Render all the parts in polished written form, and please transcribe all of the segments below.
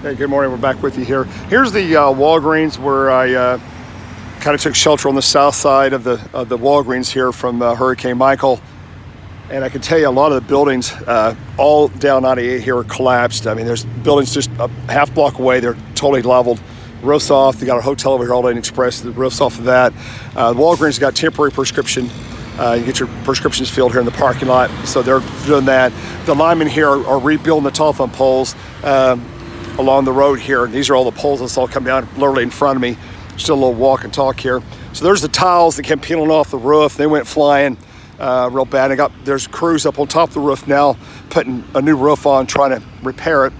Hey, good morning. We're back with you here. Here's the Walgreens where I kind of took shelter on the south side of the Walgreens here from Hurricane Michael. And I can tell you a lot of the buildings all down 98 here are collapsed. I mean, there's buildings just a half block away. They're totally leveled. Roofs off. They got a hotel over here, All Day Express. The roofs off of that. Walgreens got temporary prescription. You get your prescriptions filled here in the parking lot. So they're doing that. The linemen here are rebuilding the telephone poles along the road here. These are all the poles that's all come down literally in front of me. Still a little walk and talk here. So there's the tiles that came peeling off the roof. They went flying real bad. There's crews up on top of the roof now putting a new roof on, trying to repair it.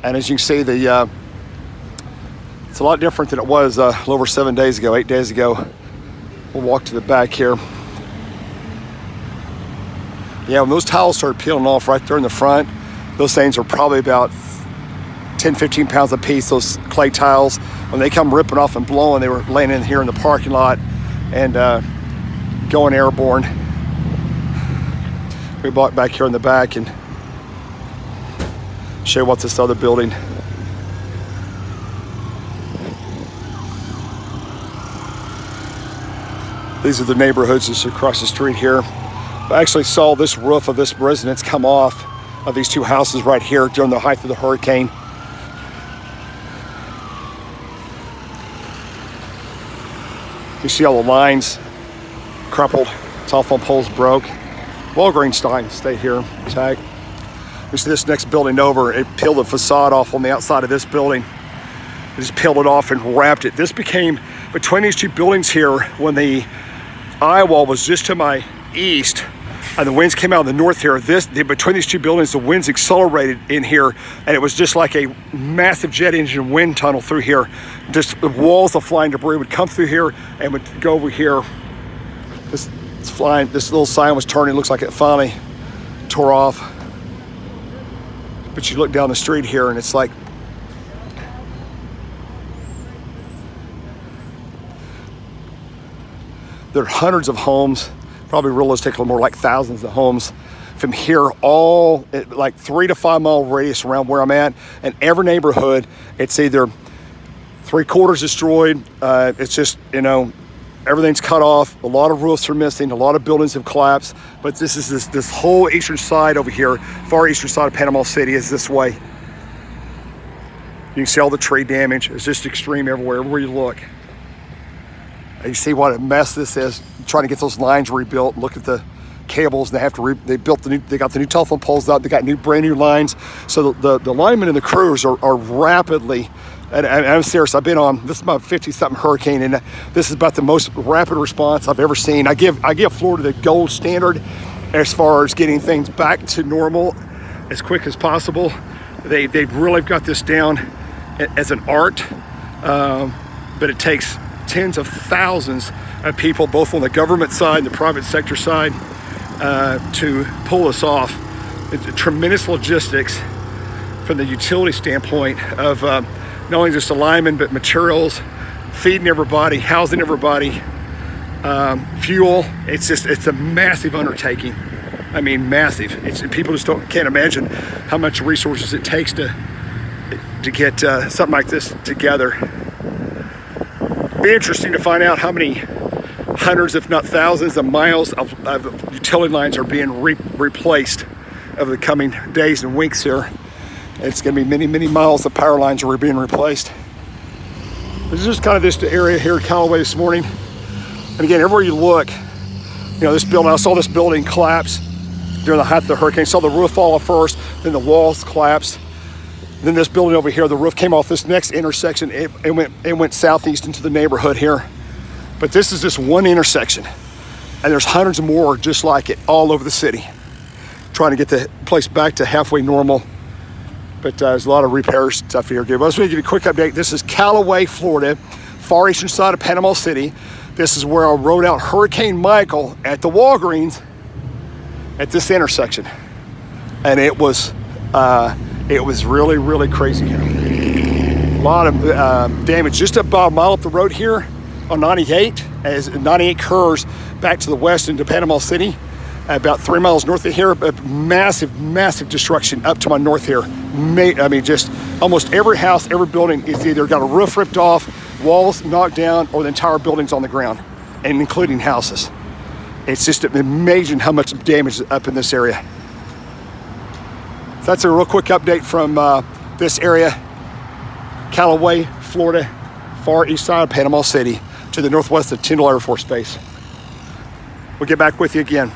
And as you can see, it's a lot different than it was a little over 8 days ago. We'll walk to the back here. Yeah, when those tiles started peeling off right there in the front, those things are probably about 10, 15 pounds a piece, those clay tiles. When they come ripping off and blowing, they were laying in here in the parking lot and going airborne. We walk back here in the back and show you what's this other building. These are the neighborhoods just across the street here. I actually saw this roof of this residence come off of these two houses right here during the height of the hurricane. You see all the lines crumpled, telephone poles broke. Walgreens stay here, tag. You see this next building over, it peeled the facade off on the outside of this building. It just peeled it off and wrapped it. This became, between these two buildings here, when the eye wall was just to my east, and the winds came out of the north here, between these two buildings, the winds accelerated in here, and it was just like a massive jet engine wind tunnel through here. Just the walls of flying debris would come through here and would go over here. This little sign was turning. It looks like it finally tore off. But you look down the street here and it's like, there are hundreds of homes, probably realistically more like thousands of homes from here, all like 3 to 5 mile radius around where I'm at. And every neighborhood, it's either 3/4 destroyed. It's just, everything's cut off. A lot of roofs are missing. A lot of buildings have collapsed. But this is this whole eastern side over here, far eastern side of Panama City is this way. You can see all the tree damage. It's just extreme everywhere you look. And you see what a mess this is. Trying to get those lines rebuilt. Look at the cables. They have to they got the new telephone poles out. They got brand new lines. So the linemen and the crews are rapidly. And I'm serious, I've been on, this is my 50-something hurricane, and this is about the most rapid response I've ever seen. I give Florida the gold standard as far as getting things back to normal as quick as possible. They've really got this down as an art, but it takes tens of thousands of people, both on the government side and the private sector side, to pull this off. It's tremendous logistics from the utility standpoint of not only just alignment, but materials, feeding everybody, housing everybody, fuel. It's a massive undertaking. I mean, massive. People just can't imagine how much resources it takes to get something like this together. Be interesting to find out how many hundreds, if not thousands, of miles of utility lines are being replaced over the coming days and weeks here. It's going to be many, many miles of power lines are being replaced. This is just kind of this area here at Callaway this morning. And again, everywhere you look, this building, I saw this building collapse during the height of the hurricane. I saw the roof fall off first, then the walls collapsed. Then this building over here, the roof came off this next intersection. It went southeast into the neighborhood here. But this is just one intersection. And there's hundreds more just like it all over the city, trying to get the place back to halfway normal. But there's a lot of repair stuff here, dude. But I just want to give you a quick update. This is Callaway, Florida, far eastern side of Panama City. This is where I rode out Hurricane Michael at the Walgreens at this intersection. And it was really, really crazy here. A lot of damage just about a mile up the road here on 98, as 98 curves back to the west into Panama City. About 3 miles north of here, massive destruction up to my north here. I mean, just almost every house, every building is either got a roof ripped off, walls knocked down, or the entire building's on the ground, and including houses. It's just amazing how much damage is up in this area. So that's a real quick update from this area, Callaway, Florida, far east side of Panama City, to the northwest of Tyndall Air Force Base. We'll get back with you again.